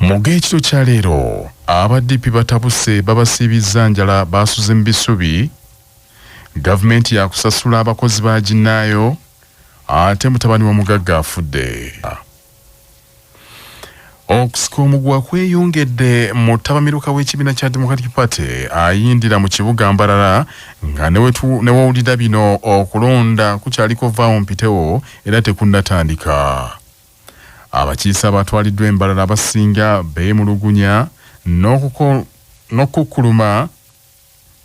Mu geekiro kya leero abaddipi batabuse babasiibizza njala basuze mu bisubi. Gavumenti yakusasula abakozi ba ginnaayo ate mutabani womugaga afudde. Okusika omugwa kweyongedde mu tabamiruka w'ekibiina kya Democratic Party ayindira mu kibuga Mbarara nga newowulira bino okulonda kukyaliko vaawo mpitewo era tekunnatandika. Abakiise abatwaliddwa Mbarara abasinga beemulugunya n'okukkuluma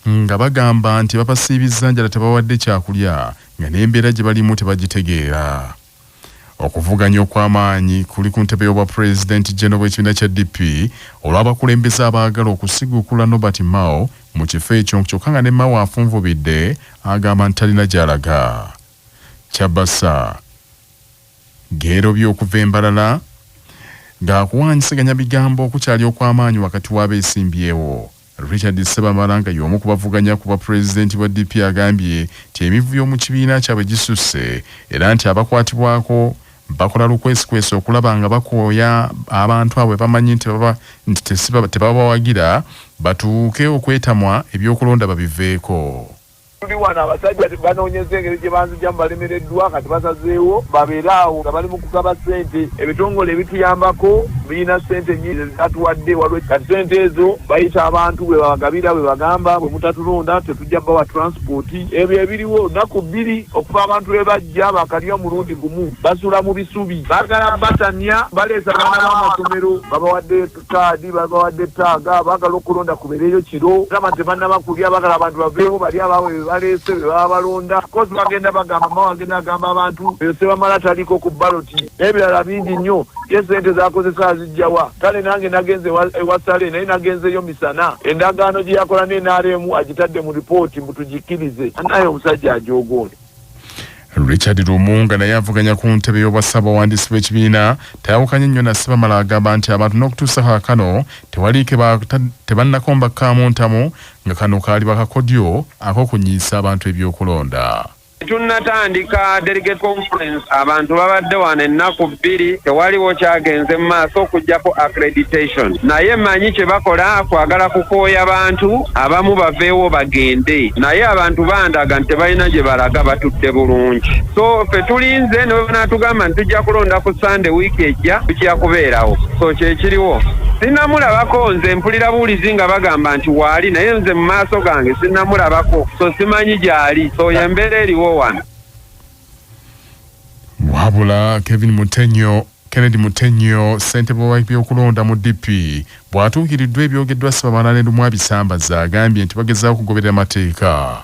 nga bagamba nti babasiibizza njala tebawadde kyakulya nga n'embeera gye balimu tebagitegeera. Okuvuganya okw'amaanyi kuli ku ntebe y'obwa President General w'ekibiina kya DP olw'abakulembeze abaagala okusiguukula Nobert Mao mu kifo ekyo kyokka nga ne Mao afunvubidde agamba nti talina gy'alaga. Kyabasa Gero by'okuva Mbarara ng'akuwanyisiganya bigambo okukyali okw'amaanyi wakati w'abeesimbyewo. Richard Sebamalanga y'omu ku bavuganya ku bwa President wa DP agambye nti emivuyo mu kibiina kyabwe gisusse era nti abakwatibwako bakola lukwesikwesi okulaba nga bakooya abantu abo bamanyi nti tebabawagira batuuke okwetamwa ebyokulonda babiveeko. Tuli wana abasajja banoonyeza engeri gye banzijjamu balemereddwa kati basazeewo babeere awo nga bali mu kugaba ssente. Ebitongole ebituyambako birina ssente nnyingi zatuwadde waliwo kati ssente ezo bayita abantu bwe babagabira bwe bagamba bwe mutatulonda tetujja bawa transport. Ebyo ebiriwo nnaku 2 okuva abantu bwe bajja bakalya omulundi gumu basula mu bisubi baagala batanya baleesa abaana b'amasomero babawadde kaadi babawadde taaga baagala okulonda kubeereyo kiro gamba tebannaba kulya baagala abantu baveewo bali abawe balese babalonda kozi bagenda bagamba mawagenda agamba abantu yose bamala taliko ku baloti ebirala bingi nnyo yesente zakozesa zijjawa kale nange nagenze ewasale naye nagenzeyo misana endagaano gye yakola n'NRM agitadde mu ripooti mutugikirize naye omusajja ajogoone. Richard Lumunga naye avuganya ku ntebe y'obwassabawandiisi b'ekibiina tayawukanye nnyo na Sebamala agamba nti abantu n'okutuusa kaakano tewaliike tebannakomba kaamuntamu nga kano kaali bakakodyo ak'okunyiisa abantu ebyokulonda. Tunnatandika delegate conference abantu babadde wano ennaku 2 tewaliwo kyagenze mu maaso okuggyako accreditation naye manyi kye bakola kwagala kukooya abantu abamu baveewo bagende naye abantu bandaga nti tebalina gye balaga batudde bulungi so ffe tulinze ne banaatugamba nti tujja kulonda ku Sunday wiiki ejja tukya kubeerawo so kyekiriwo sinnamulabako nze mpulira buulizi nga bagamba nti waali naye nze mu maaso gange sinnamulabako so simanyi gy'ali so yembeera eriwo wano. Wabula Kennedy Mutenyo ssentebe w'ebyokulonda mu DP bw'atuukiriddwa ebyogeddwa Sebamala ne Lumu abisambaza agambye nti bagezaako okugoberera amateeka.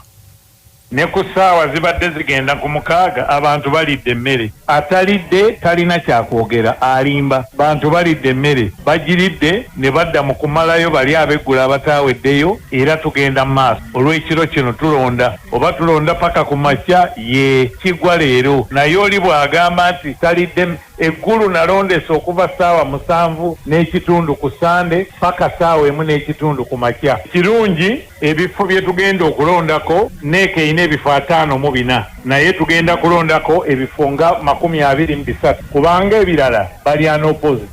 Ne ku ssaawa zibadde zigenda ku 6 abantu balidde emmere atalidde talina kyakwogera alimba bantu balidde emmere bagiridde ne badda mu kumalayo bali abeggula abataaweddeyo era tugenda mu maaso olw'ekiro kino tulonda oba tulonda paka ku makya ye kigwa leero naye oli bw'agamba nti talidde eggulu nalondesa okuva ssaawa 7:30 ku Sande paka ssaawa 1:30 ku makya. Kirungi ebifo bye tugenda okulondako neeka erina ebifo 54 naye tugenda kulondako ebifo nga 23 kubanga ebirala bali anopposite.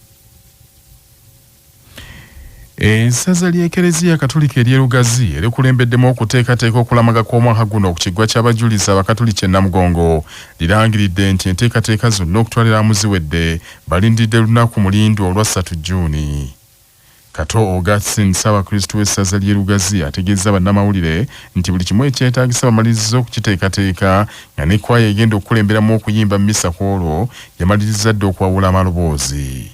Essaza ly'Ekereziya Katolika ery'e Lugazi erikulembeddemu okuteekateeka okulamaga kw'omwaka guno ku kiggwa ky'abajulizi abakatoliki e Namugongo lirangiridde nti enteekateeka zonna okutwaliramu ziwedde balindiridde lunaku mulindu olwa 3 Juuni. Kato Augustine Ssaabakristu w'essaza ly'e Lugazi ategeezza bannamawulire nti buli kimu ekyetaagisa bamaliriza okukiteekateeka nga n'ekkwaya egenda okukulemberamu okuyimba mu misa kwolwo yamaliriza dde okuwawula amaloboozi.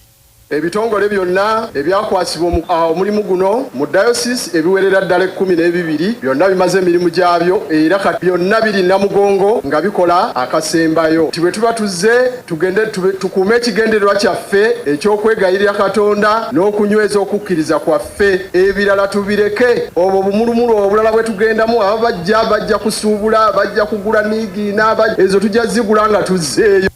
Ebitongole byonna ebyakwasibwa omulimu guno mu diocese ebiwerera ddala 12 byonna bimaze emirimu gyabyo era kati byonna biri Namugongo nga bikola akasembayo. Bwe tuba tuzze tugende tukuume ekigendererwa kyaffe ekyokwegayirira Katonda n'okunyweza okukkiriza kwaffe ebirala tubireke obwo bumulumulu obulala bwe tugendamu aba bajja kusuubula bajja kugula niigiina ezo tujja zigula nga tuzzeeyo.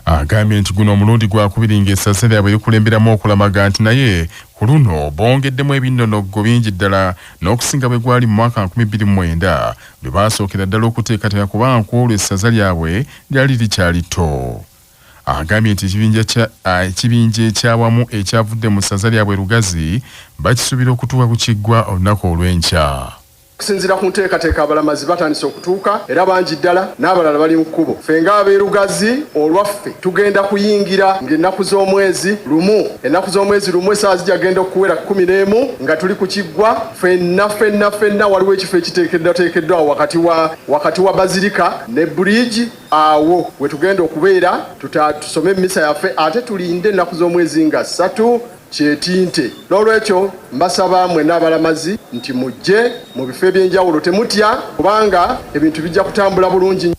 Agambye nti guno omulundi gwakubiri ng'essaza lyabwe likulemberamu okulamaga nti naye ku luno bongeddemu ebinnonogo bingi ddala n'okusinga bwe gwali mu mwaka 2009 lwe baasookera ddala okuteekateeka kubanga ku olwo essaza lyabwe lyali likyali tto. agambye nti ekibinja ekyawamu ekyavudde mu ssaza lyabwe Lugazi bakisuubira okutuuka ku kiggwa olunaku olw'enkya. Kusinzira ku nteekateeka abalamazi batandise okutuuka era bangi ddala n'abalala bali mu kkubo. Ffe ng'ab'e Lugazi olwaffe tugenda kuyingira ng'ennaku z'omwezi lumu essaawa zijagenda okuwera 11 nga tuli ku kiggwa ffenna waliwo ekifo ekiteekeddwateekeddwa wakati wa Bazilika ne Bridge awo we tugenda okubeera tusome emmisa yaffe ate tulinde ennaku z'omwezi nga 3 kyetinte. N'olwekyo mbasaba mwe n'abalamazi nti mujje mu bifo eby'enjawulo temutya kubanga ebintu bijja kutambula bulungi.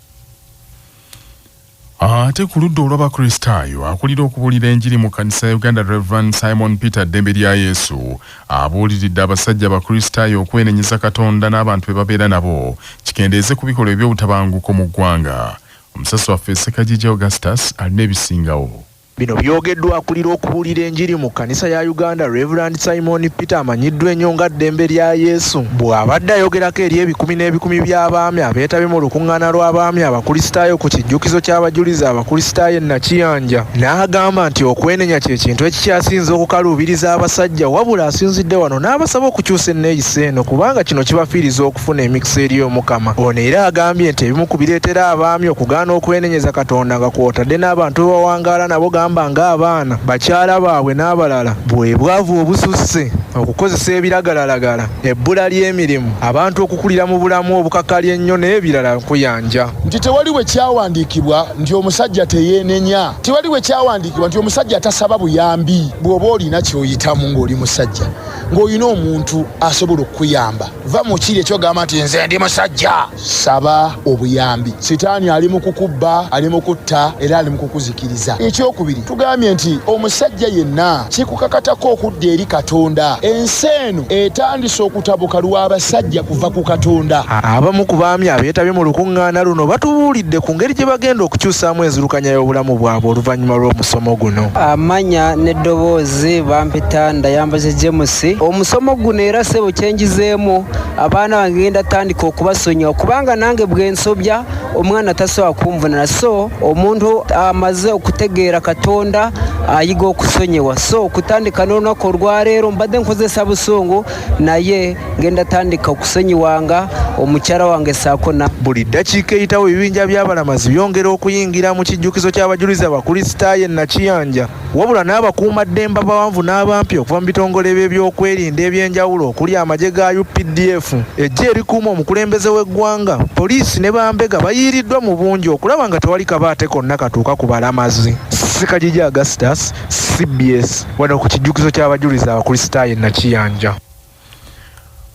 Ate ku ludda olw'Abakristaayo akulira okubuulira enjiri mu kkanisa ya Uganda Reverend Simon Peter Ddembe lya Yesu abuuliridde abasajja Abakristaayo okwenenyeza Katonda n'abantu be babeera nabo kikendeeze ku bikolwa eby'obutabanguko mu ggwanga. Omusasi waffe Ssekajija Augustus alina ebisingawo. Bino byogeddwa akulira okubuulira enjiri mu kkanisa ya Uganda Reverend Simon Peter amanyiddwa ennyo nga Ddembe lya Yesu bw'abadde ayogerako eri ebikumi n'ebikumi by'abaami abeetabye mu lukuŋŋaana lw'abaami Abakristaayo ku kijjukizo ky'abajulizi Abakristaayo e Nakiyanja n'agamba nti okwenenya kye kintu ekikyasinze okukaluubiriza abasajja wabula asinzidde wano n'abasaba okukyusa enneeyisa eno kubanga kino kibafiiriza okufuna emikisa eri Omukama. Ono era agambye nti ebimu ku bireetera abaami okugaana okwenenyeza Katonda nga kw'otadde n'abantu bebawangaala nabo ng'abaana bakyala baabwe n'abalala bwe bwavu obususse okukozesa ebiragalalagala ebbula ly'emirimu abantu okukulira mu bulamu obukakali ennyo n'ebirala nkuyanja. Nti tewali we kyawandiikibwa nti omusajja teyeenenya, tewali we kyawandiikibwa nti omusajja tasaba buyambi. Bw'oba olina ky'oyitamu ng'oli musajja ng'olina omuntu asobola okukuyamba va mu kiri ekyogamba nti nze ndi musajja, saba obuyambi. Sitaani ali mu kukubba, ali mu kutta era ali mu kukuzikiriza. Ekyokubiri tugambye nti omusajja yenna kikukakatako okudda eri Katonda. Ensi eno etandise okutabuka lw'abasajja kuva ku Katonda. Abamu ku baami abeetabye mu lukuŋŋaana luno batubuulidde ku ngeri gye bagenda okukyusaamu enzirukanya y'obulamu bwabwe oluvannyuma lw'omusomo guno. Amanya n'eddoboozi bampita Ndayambaze James. Omusomo guno era sebo kyenjizeemu abaana bange ngenda tandika okubasonyiwa kubanga nange bwensobya omwana tasobola kunvunana. So omuntu amaze okutegeera Katonda ayiga okusonyiwa. So okutandika n'olunaku olwaleero mbadde nkozesa busungu naye ngenda tandika okusonyiwanga omukyala wange saako na buli ddakiika eyitawo ebibinja by'abalamazi byongera okuyingira mu kijjukizo ky'abajulizi Abakristaayo e Nakiyanja wabula n'abakuumaddembe abawanvu n'abampi okuva mu bitongole by'ebyokwerinda eby'enjawulo okuli amagye ga UPDF ejje erikuuma omukulembeze w'eggwanga poliisi ne bambega bayiiriddwa mu bungi okulaba nga tewali kabaate konna katuuka ku balamazi. Ssekajija Augustus, CBS, wano ku kijjukizo ky'abajulizi Abakristaayo e Nakiyanja.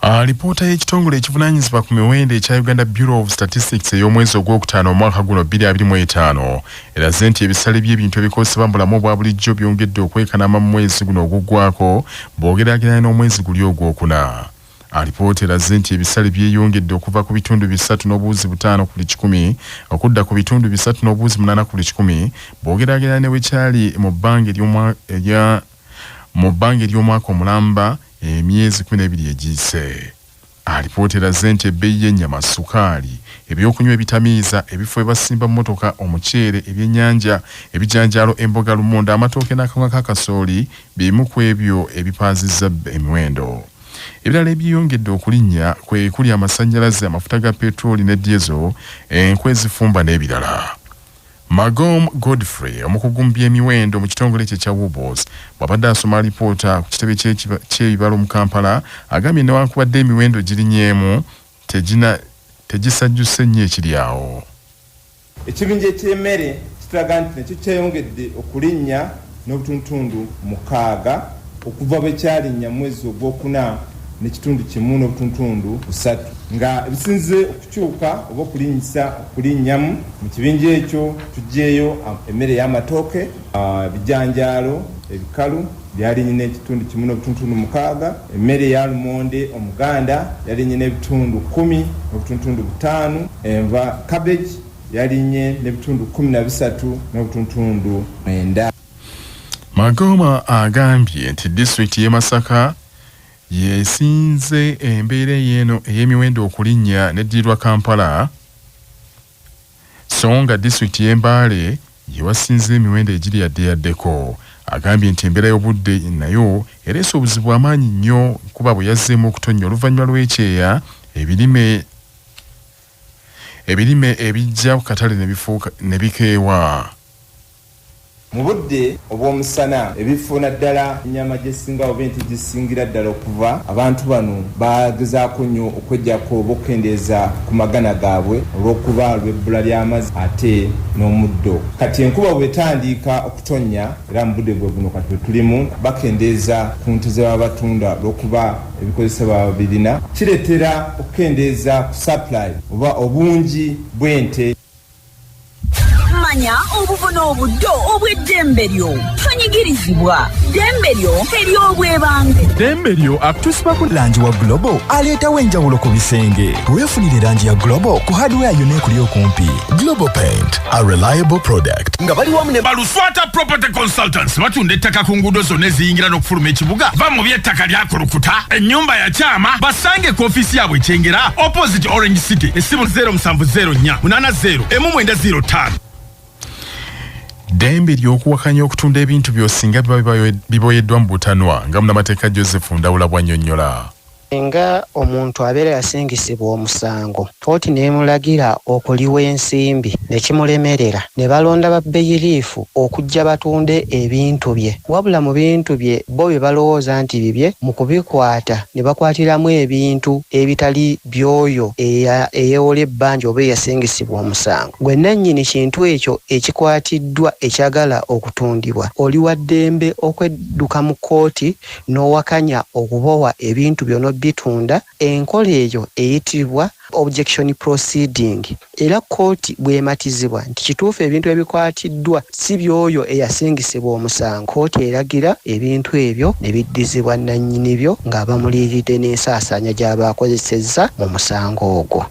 Alipoota y'ekitongole ekivunaanyizibwa ku miwendo ekya Uganda Bureau of Statistics ey'omwezi ogwokutaano omwaka guno 2025 eraze nti ebisale by'ebintu ebikozesebwa mu bulamu obwa bulijjo byongedde okwekanama mu mwezi guno oguggwako bw'ogeraageranya n'omwezi guli ogwokuna. Alipoota eraze nti ebisale byeyongedde okuva ku bitundu 3.5 ku buli 100 okudda ku bitundu 3.8 ku buli 100 bw'ogeraageranya ne wekyali mu bbanga ery'omwaka omulamba emyezi 12 egiyise. Alipoota eraze nti ebbeeyi y'ennyama, sukaali, ebyokunywa ebitamiiza, ebifo ebasimba mmotoka, omuceere, ebyennyanja, ebijanjaalo, emboga, lumonde, amatooke n'akawunga ka kasooli bimu ku ebyo ebipaazizza emiwendo. Ebirala ebyeyongedde okulinnya kwe kuli amasannyalaze, amafuta ga petroli ne diesel, enkwe ezifumba n'ebirala. Magom Godfrey omukugu mu by'emiwendo mu kitongole kye kya Woobos bw'abadde asoma alipoota ku kitebe ky'ebibalo mu Kampala agambye newankubadde emiwendo girinyeemu tegisajjuse nnyo ekiri awo. Ekibinja eky'emmere kitulaga nti nakyo kyeyongedde okulinnya n'obutuntundu 6 okuva bwe kyalinnya mwezi ogwokuna n'ekitundu 1.3 nga ebisinze okukyuka oba okulinnyamu mu kibinja ekyo tuggyeyo emmere y'amatooke, ebijanjaalo, ebikalu byalinnye n'ekitundu 1.6, emmere ya lumonde omuganda yalinnye n'ebitundu 10.5, enva cabbage yalinnye n'ebitundu 13.9. Magoma agambye nti disitulikiti y'e Masaka yesinze embeera y'eno ey'emiwendo okulinnya n'eddirirwa Kampala so nga disitulikiti y'e Mbale yewasinze emiwendo egiri yaddeyaddeko. Agambye nti embeera y'obudde nayo ereese obuzibu amaanyi nnyo kuba bwe yazzeemu okutonnya oluvannyuma lw'ekyeya ebirime ebijja ku katale ne bikeewa. Mu budde obw'omusana ebifo naddala ennyama gyesinga oba ente gisingira ddala okuva abantu bano bagezaako nnyo okweggyako oba okukendeeza ku magana gaabwe olw'okuba lw'ebbula ly'amazzi ate n'omuddo. Kati enkuba bw'etandika okutonnya era mu budde bwe buno kati bwe tulimu bakendeeza ku nte ze baba batunda olw'okuba ebikozesebwa birina kireetera okukendeeza ku supply oba obungi bw'ente. Manya obuvuna obuddo obw'eddembe lyo tonyigirizibwa. Ddembe lyo ery'obwebange. Ddembe lyo akutusibako langi wa Global aleetawo enjawulo ku bisenge. Weefunire langi ya Global ku hardware yonna ekuli okumpi. Global Paint, a reliable product. Nga bali wamu ne Baluswata Property Consultants batunda ettaka ku nguudo zonna eziyingira n'okufuluma ekibuga. Va mu by'ettaka lyakulukuta ennyumba ya kyama basange ku ofiisi yaabwe Kyengera opposite Orange City essimu 0704 80 1905. Ddembe ly'okuwakanya okutunda ebintu by'osinga biba biboyeddwa mu butanwa nga munnamateeka Joseph Ndawula bw'annyonnyola. Nga omuntu abeera yasingisibwa omusango kkooti n'emulagira okuliwa ensimbi ne kimulemerera ne balonda babbeyiriifu okujja batunde ebintu bye, wabula mu bintu bye bo bye balowooza nti bibye mu kubikwata ne bakwatiramu ebintu ebitali byoyo eyeewola ebbanja oba eyasingisibwa omusango. Gwe nannyini kintu ekyo ekikwatiddwa ekyagala okutundibwa oli wa ddembe okwedduka mu kkooti n'owakanya okubowa ebintu byonna bitunda. Enkola eyo eyitibwa objection proceeding era kkooti bw'ematizibwa nti kituufu ebintu ebikwatiddwa si byoyo eyasingisibwa omusango. Kkooti eragira ebintu ebyo ne biddizibwa nannyini byo nga bamuliiridde n'ensaasaanya gy'abakozesezza mu musango ogwo.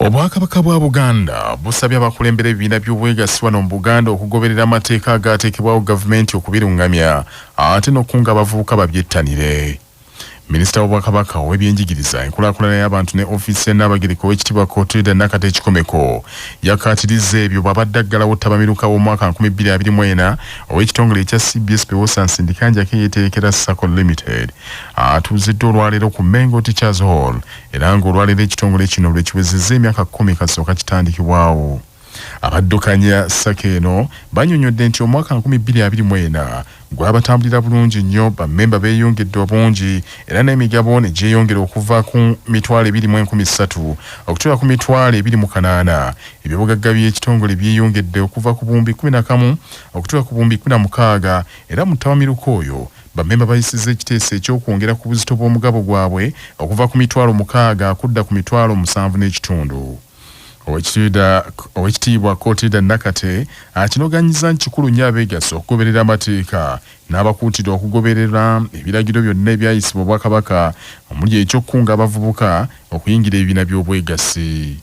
Obwakabaka bwa Buganda busabye abakulembera ebibiina by'obwegassi wano mu Buganda okugoberera amateeka agaateekebwawo gavumenti okubirungamya ate n'okunga abavubuka babyettanire. Minisita w'Obwakabaka ow'ebyenjigiriza enkulaakulana y'abantu ne ofiisi ya Nnaabagereka ow'ekitiibwa Clotilde Nakate Ekikomeko yakkaatiriza ebyo bw'abadde aggalawo ttabamiruka w'omwaka 2024 ow'ekitongole ekya CBS Pewosa Nsindikanja keyeterekera Sacco Limited atuuziddwa olwaleero ku Mengo Teachers Hall era ng'olwaleero ekitongole kino lwe kiwezezza emyaka 10 kasooka kitandikibwawo. Abaddukanya Sacco eno bannyonnyodde nti omwaka 2024 gwabatambulira bulungi nnyo, bammemba beeyongedde obungi era n'emigabo ne gyeyongera okuva ku 20,013 okutuuka ku 20,008. Ebyobugagga by'ekitongole byeyongedde okuva ku buwumbi 11 okutuuka ku buwumbi 16 era mu ttabamiruka oyo bammemba bayisizza ekiteeso ekyokwongera ku buzito bw'omugabo gwabwe okuva ku 60,000 kudda ku 70,5. Owekitiibwa Clotilde Nakate akinoganyiza kikulu nnyo abeegasse okugoberera amateeka n'abakuutidde okugoberera ebiragiro byonna ebyayisibwa Obwakabaka omuli ekyokkunga abavubuka okuyingira ebibiina by'obwegassi.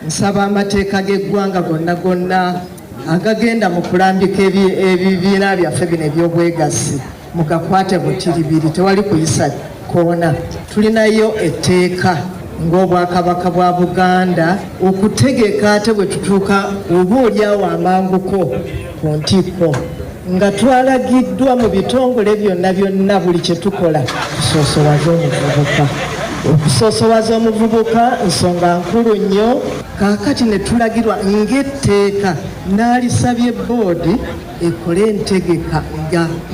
Nsaba amateeka g'eggwanga gonna agagenda mu kulambika ebibiina byaffe bino eby'obwegassi mugakwate butiribiri, tewali kuyisa koona. Tulinayo etteeka ng'Obwakabaka bwa Buganda okutegeka ate bwe tutuuka oba olyawo amanguko ku ntikko nga twalagiddwa mu bitongole byonna buli kye tukola kusoosowaza omuvubuka. Okusoosowaza omuvubuka nsonga nkulu nnyo. Kaakati ne tulagirwa ng'etteeka n'alisabye boodi ekole entegeka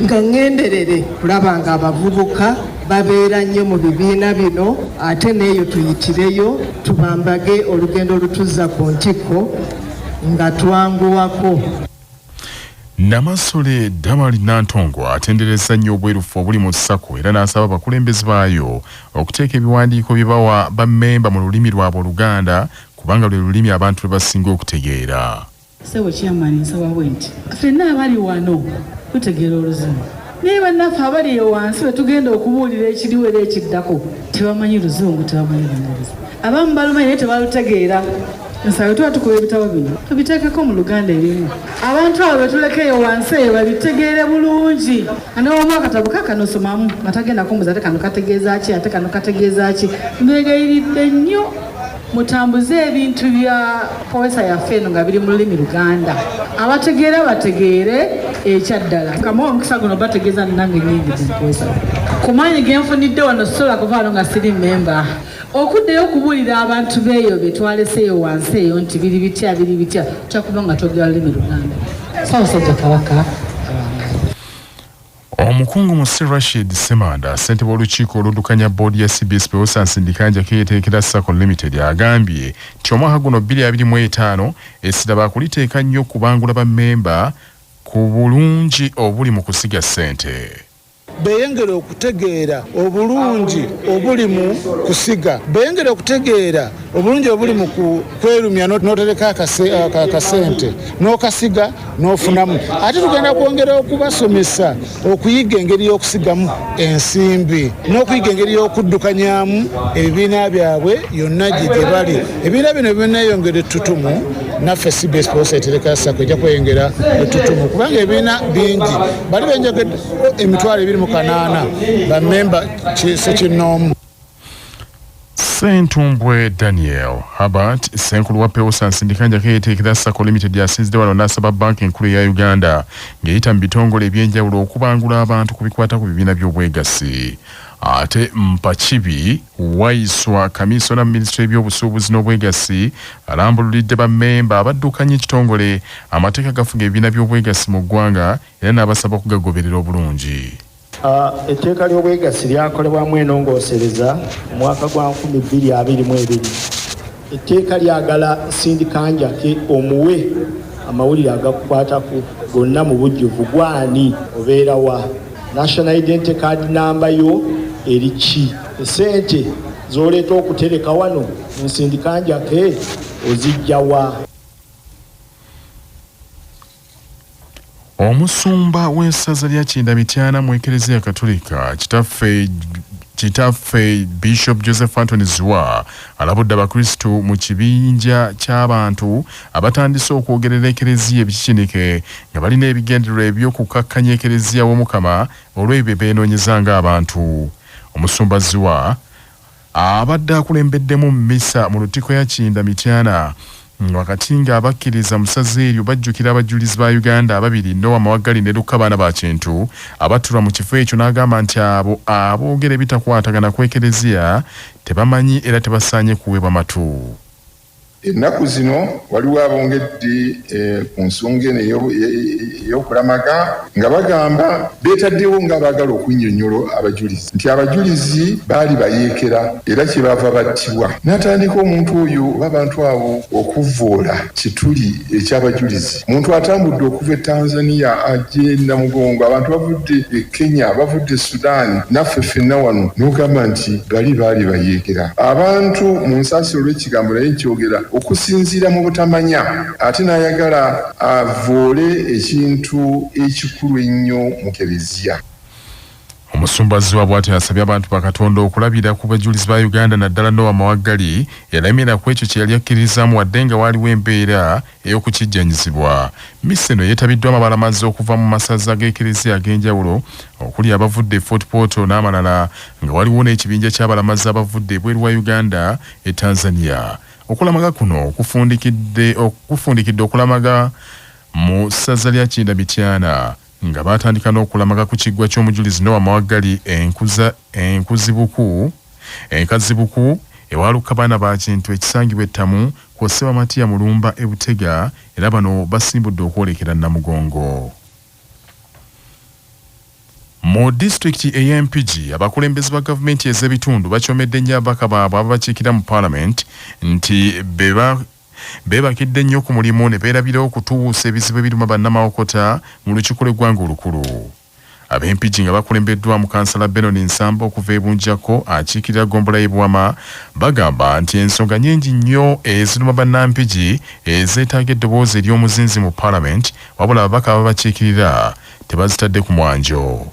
nga ngenderere kulaba nga abavubuka babeera nnyo mu bibiina bino ate n'eyo tuyitireyo tubambage olugendo olutuzza ku ntikko nga twanguwako. Namasole Damali Nantongo atendereza nnyo obwerufu obuli mu Sacco era n'asaba abakulembeze baayo okuteeka ebiwandiiko bibawa bammemba mu lulimi lwabwe Oluganda kubanga lwe lulimi abantu lwe basinga okutegeera. Sebo chairman nsaba bwenti ffenna abali wano tutegeera Oluzungu naye bannaffe abali wansi bwe tugenda okubuulira ekiriwo era ekiddako tebamanyi Luzungu, tebamanyi Lungereza. Abamu balumanyi naye tebalutegeera. Nsaba tuba tukuba ebitabo bino tubiteekeko mu Luganda ebimu abantu abo betulekeyo wansi eyo babitegeere bulungi. Anoomu akatabo kakanosomamu nga tagenda kumbuza ate kano kategeeza ki ate kano kategeeza ki. Mbegayiridde nnyo mutambuze ebintu bya poesa yaffe eno nga biri mu lulimi Luganda. Abategeera bategeere ekyaddala. Kamuwa omukisa guno bategeeza nange nnyingi ku poesa. Ku maanyi ge nfunidde wano sola kuvaano nga siri memba. Okuddeyo okubuulira abantu beeyo be twaleseeyo wansi eyo nti biri bitya kyakuba nga twogera lulimi Luganda. Ssaabasajja Kabaka. Omukungu Musi Rashid Semanda ssentebe w'olukiiko oluddukanya boodi ya CBS Pewosa Nsindikanja keeteekera Sacco Limited agambye nti omwaka guno 2025 essira baakuliteeka nnyo kubangula bammemba ku bulungi obuli mu kusiga ssente. Beyengere okutegeera obulungi obuli mu kusiga, beyengere okutegeera obulungi obuli mu kwerumya n'otereka akasente n'okasiga n'ofunamu. Ate tugenda kwongera okubasomesa okuyiga engeri y'okusigamu ensimbi n'okuyiga engeri y'okuddukanyamu ebibiina byabwe yonna gye bali. Ebibiina bino binneeyongera ettutumu naffe CBS Pewosa etereka Sacco ejja kweyongera ettutumu kubanga ebibiina bingi bali benjogedde emitwalo 28 bammemba sekinoomu. Sentumbwe Daniel Herbert senkulu wa Pewosa Nsindikanja keeteekera Sacco Limited yasinzidde wano n'asaba banka enkulu ya Uganda ng'eyita mu bitongole eby'enjawulo okubangula abantu ku bikwata ku bibiina by'obwegassi. Ate Mpakibi Waiswa kamisona mu minisitule y'ebyobusuubuzi n'obwegassi alambululidde bammemba abaddukanya ekitongole amateeka gafuga ebibiina by'obwegassi mu ggwanga era n'abasaba okugagoberera obulungi. Etteeka ly'obwegassi lyakolebwamu enongoosereza mu mwaka gwa 2022. Etteeka lyagala Nsindikanja ke omuwe amawulire agakukwatako gonna mu bujjuvu gwani obeera wa National Identity Card number yo eri ki, esente z'oleeta okutereka wano mu Nsindikanja ke ozijja wa. Omusumba w'essaza lya Kindamityana mu Eklezia Katolika kitaffe Bishop Joseph Anthony Zwa alabudde abakristu mu kibinja ky'abantu abatandise okwogerera Eklezia ebikikinike nga balina ebigendererwa eby'okukakkanya Eklezia w'Omukama olw'ebyo beenoonyezanga abantu. Omusumba Zwa abadde akulembeddemu mmisa mu Lutikko ya Kindamityana wakati nga abakkiriza musaze eryo bajjukira abajulizi ba Uganda ababiri Noah Mawagali ne Lukabana ba Kintu abatulwa mu kifo ekyo n'agamba nti abo aboogera ebitakwatagana ku Eklezia tebamanyi era tebasaanye kuweebwa matu. Ennaku zino waliwo abongedde ku nsonga eno ey'okulamaga nga bagamba beetaddewo ng'abaagala okunnyonnyola abajulizi nti abajulizi baali bayeekera era kyebava battibwa. N'atandika omuntu oyo oba abantu abo okuvvoola kituli eky'abajulizi. Omuntu atambudde okuva e Tanzania ajje Namugongo, abantu bavudde e Kenya, bavudde e Sudan, naffe ffenna wano n'ogamba nti baali bayeekera. Abantu mu nsaasiro olw'ekigambo naye nkyogera okusinziira mu butamanya ate n'ayagala avoole ekintu ekikulu ennyo mu Eklezia. Omusumba Zwa bw'atyo asabye abantu ba Katonda okulabira ku bajulizi ba Uganda naddala Noah Mawagali yalamira ku ekyo kye yali akkirizamu wadde nga waaliwo embeera ey'okukijjanyizibwa. Missa eno yeetabiddwamu abalamazi okuva mu masaza g'Eklezia ag'enjawulo okuli abavudde e Fort Portal n'amalala nga waliwo n'ekibinja ky'abalamazi abavudde ebweru wa Uganda e Tanzania. Okulamaga kuno okufundikidde okulamaga mu ssaza lya Kindamityana nga batandika n'okulamaga ku kiggwa ky'omujulizi Noah Mawagali enkazibuku ewa Lukabana ba Kintu ekisangibwa ettamu kw'ossebwa Matiya Mulumba e Butega era bano basimbudde okwolekera Namugongo. Mu disitulikiti ey'Empigi abakulembeze ba gavumenti ez'ebitundu bakyomedde nnyo ababaka baabwe ababakiikira mu Parliament nti beebakidde nnyo ku mulimu ne beerabirawo okutuusa ebizibu ebiruma bannamawokota mu lukiiko lw'eggwanga olukulu. Ab'Empigi nga bakulembeddwamu kansala Benon Nsamba okuva e Bunjako akiikirira Gombola y'e Bwama bagamba nti ensonga nnyingi nnyo eziruma bannampigi ezeetaaga eddoboozi ery'omuzinzi mu Parliament wabula ababaka ababakiikirira tebazitadde ku mwanjo.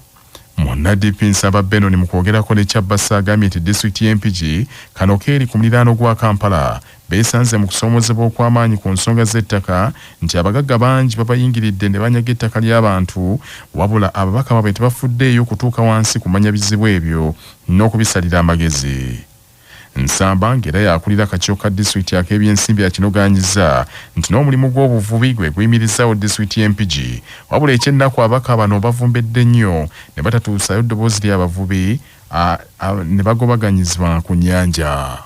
Monna DP Nsamba Benon mu kwogerako ne Kyabasa agambye nti disitulikiti y'Empigi kano keeri ku muliraano gwa Kampala beesanze mu kusoomozebwa okw'amaanyi ku nsonga z'ettaka nti abagagga bangi babayingiridde ne banyaga ettaka ly'abantu wabula ababaka baabwe tebafuddeeyo kutuuka wansi kumanya bizibu ebyo n'okubisalira amagezi. Nsamba ng'era yakulira akakiiko ka disitulikiti ak'ebyensimbi yakinogaanyiza nti n'omulimu gw'obuvubi gwe guyimirizaawo disitulikiti y'Empigi wabula ekyennaku abaka bano bavumbedde nnyo ne batatuusayo ddoboozi ly'abavubi ne bagobaganyizibwa ku nnyanja.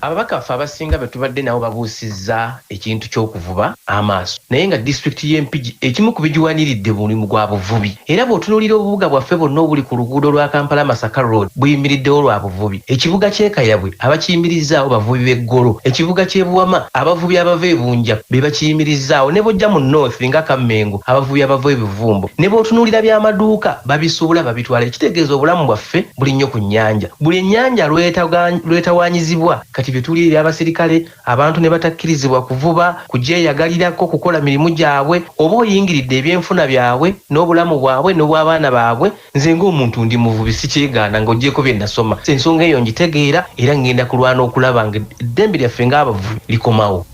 Ababaka baffe abasinga betubadde nabo babuusizza ekintu ky'okuvuba amaaso naye nga disitulikiti y'Empigi ekimu ku bigiwaniridde mulimu gwa buvubi era bw'otunuulira obubuga bwaffe bwonna obuli ku luguudo lwa Kampala-Masaka Road buyimiriddewo lwa buvubi. Ekibuga ky'e Kayabwe abakiyimirizaawo bavubi b'eggolo, ekibuga ky'e Buwama abavubi abava e Bunja be bakiyimirizaawo, ne bw'ojja mu North nga Kammengo abavubi abava e Bivumbo. Ne bw'otunuulira by'amaduuka babisuubula babitwala. Ekitegeeza obulamu bwaffe buli nnyo ku nnyanja. Buli ennyanja lwetawaanyizibwa kati bituli abasirikale abantu ne batakkirizibwa kuvuba kujeyagalirako kukola mirimu gyabwe oba oyingiridde ebyenfuna byabwe n'obulamu bwabwe n'obw'abaana baabwe. Nze ng'omuntu ndi muvubi sikyegaana ng'oggyeko bye nasoma. Ensonga eyo ngitegeera era ngenda kulwana okulaba nga eddembe lyaffe ng'abavubi likomawo.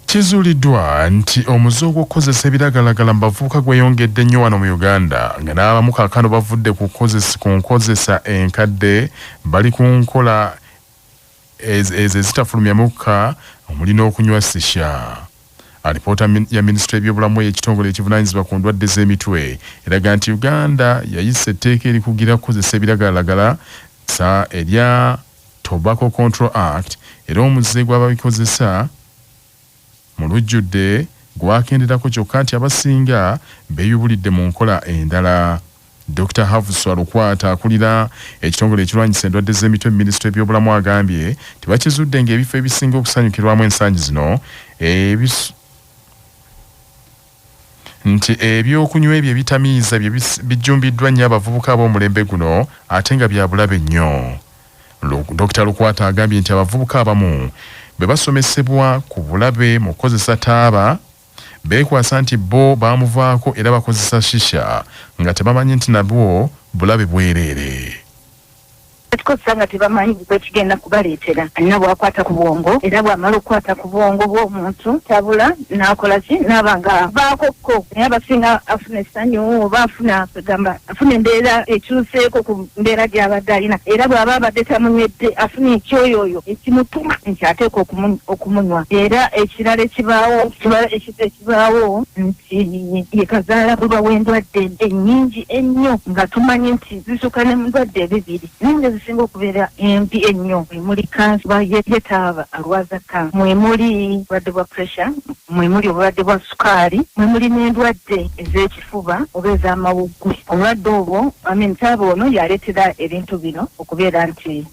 Kizuuliddwa nti omuze ogw'okukozesa ebiragalagala mu bavubuka gweyongedde nnyo wano mu Uganda nga n'abamu kaakano bavudde ku nkozesa enkadde bali ku nkola ezo ezitafulumya mukka omuli n'okunywa sisha. Alipoota ya minisitule y'ebyobulamu y'ekitongole ekivunaanyizibwa ku ndwadde z'emitwe eraga nti Uganda yayisa etteeka erikugira kukozesa ebiragalagala sa erya Tobacco Control Act era omuze gw'ababikozesa mu lujjudde gwakenderako kyokka nti abasinga beeyubulidde mu nkola endala. Dr. Havuswa Lukwata akulira ekitongole ekirwanyisa endwadde z'emitwe mu minisitule y'ebyobulamu agambye tibakizudde ng'ebifo ebisinga okusanyukirwamu ensangi zino nti ebyokunywa ebyo ebitamiiza bijjumbiddwa nnyo abavubuka ab'omulembe guno ate nga bya bulabe nnyo. Dr. Lukwata agambye nti abavubuka abamu bwe basomesebwa ku bulabe mu kukozesa taaba beekwasa nti bo baamuvaako era bakozesa shisha nga tebamanyi nti nabwo bulabe bwereere. tukozesa nga tebamanyi bwekigenda kubaleetera. Alina bwakwata ku bwongo era bwamala okukwata ku bwongo bw'omuntu tabula n'akola ki n'aba nga baakokko naye abasinga afuna essanyu oba afuna embeera ekyuseeko ku mbeera gy'abadde alina era bw'aba abadde tamunywedde afuna ekyoyoyo ekimutuma nti ateeka okumunywa. Era ekirala ekibaawo nti ye kazaala w'endwadde ennyingi ennyo nga tumanyi nti zisukka ne mu ndwadde ebibiri zisinga okubeera embi ennyo. Mwemuli kansa yetaaba alwaza kansa, mwemuli obulwadde bwa pressure, mwemuli obulwadde bwa sukaali, mwemuli n'endwadde ez'ekifuba oba ez'amawuggwe. Obulwadde obwo taaba ono yaleetera ebintu bino okubeera nti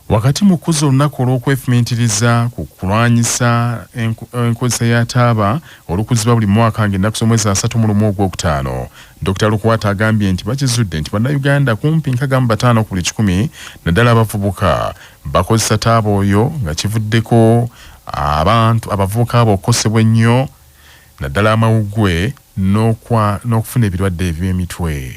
wakati mu kuza olunaku olw'okwefumiitiriza ku kulwanyisa enkozesa ya taaba olukuzibwa buli mwaka ng'ennaku z'omwezi 31 Ogwokutaano, Dr. Lukwata agambye nti bakizudde nti bannayuganda kumpi 65 ku buli 100 naddala abavubuka bakozesa taaba oyo nga kivuddeko abavubuka abo okukosebwa ennyo naddala amawuggwe n'okufuna ebirwadde eby'emitwe.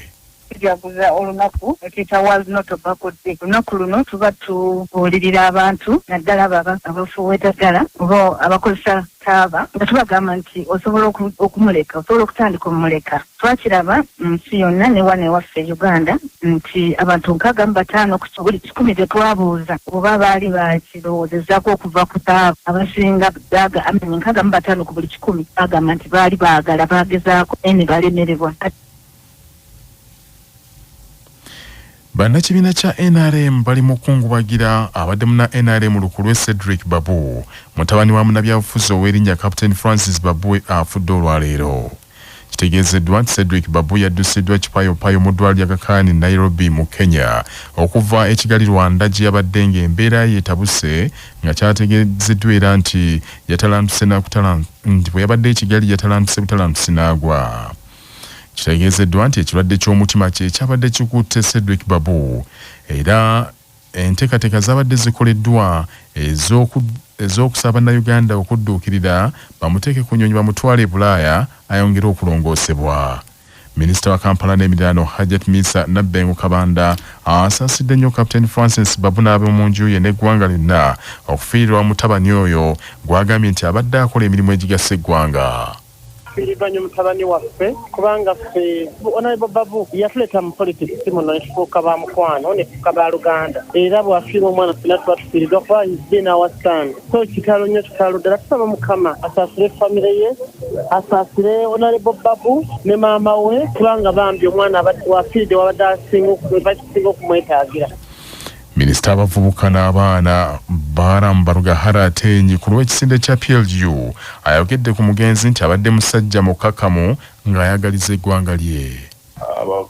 Tujaguza olunaku ekiyita World No Tobacco Day. Olunaku luno tuba tubuulirira abantu naddala abafuuwa eddagala oba abakozesa taaba nga tubagamba nti osobola okumuleka, osobola okutandika omuleka. Twakiraba nsi yonna ne wano ewaffe Uganda nti abantu 65 ku buli 100 gye twabuuza oba baali bakirowoozezaako okuva ku taaba abasinga 65 ku buli 100 bagamba nti baali baagala baagezaako ne balemererwa. Bannakibiina kya NRM bali mu kungubagira abadde muna NRM lukulwe Cedric Babu mutabani wa munnabyabufuzi ow'erinnya Captain Francis Babu afudde olwaleero. Kitegeezeddwa nti Cedric Babu yaddusiddwa kipayopayo mu ddwaliro lya Kakani Nairobi mu Kenya okuva e Kigali Rwanda gye yabadde ng'embeera yeetabuse nga kyategeezeddwa era nti bwe yabadde e Kigali yatalantuse butalantuse n'agwa. Kitegeezeddwa nti ekirwadde ky'omutima kye kyabadde kikutte Cedric Babu era enteekateeka zabadde zikoleddwa ez'okusaba Bannayuganda okudduukirira bamuteeke ku nnyonyi bamutwale e Bulaaya ayongere okulongoosebwa. Minisita wa Kampala n'emiriraano Hajat Misa Nabbengo Kabanda asaasidde nnyo Captain Francis Babu n'ab'omu nju ye n'eggwanga lyonna okufiirirwa mutabani oyo gw'agambye nti abadde akola emirimu egigasa eggwanga. tufiiriddwa nnyo mutabani waffe kubanga ffe Honorable Babu yatuleeta mu politics muno ne tufuuka ba mukwano ne tufuuka ba Luganda era bw'afiirwa omwana ffenna tuba tufiiriddwa kuba he's been our stand. So kitalo nnyo kitalo ddala tusaba Mukama asaasire famire ye asaasire Honorable Babu ne maama we kubanga bambi omwana wafiiridde wabadde asinga okumwetaagira. Minisita abavubuka n'abaana Baram Baruga Haratenyi ku lw'ekisinde kya PLU ayogedde ku mugenzi nti abadde musajja mukakamu ng'ayagaliza eggwanga lye.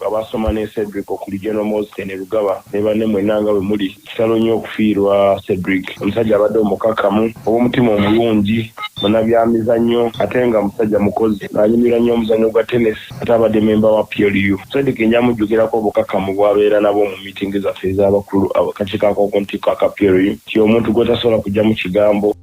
Abasoma ne Cedric okuli General Moses ne Rugaba ne banne mwenanga bwe muli kitalo nnyo okufiirwa Cedric omusajja abadde omukakamu ow'omutima omulungi munabyamizannyo ate nga musajja mukozi n'anyumira nnyo omuzannyo gwa tennis ate abadde memba wa PLU. Cedric njamujjukirako obukakamu bw'abeera nabo mu miitingi zaffe ez'abakulu akakiiko ak'okuntikko aka PLU ti omuntu gw'otasobola kujja mu kigambo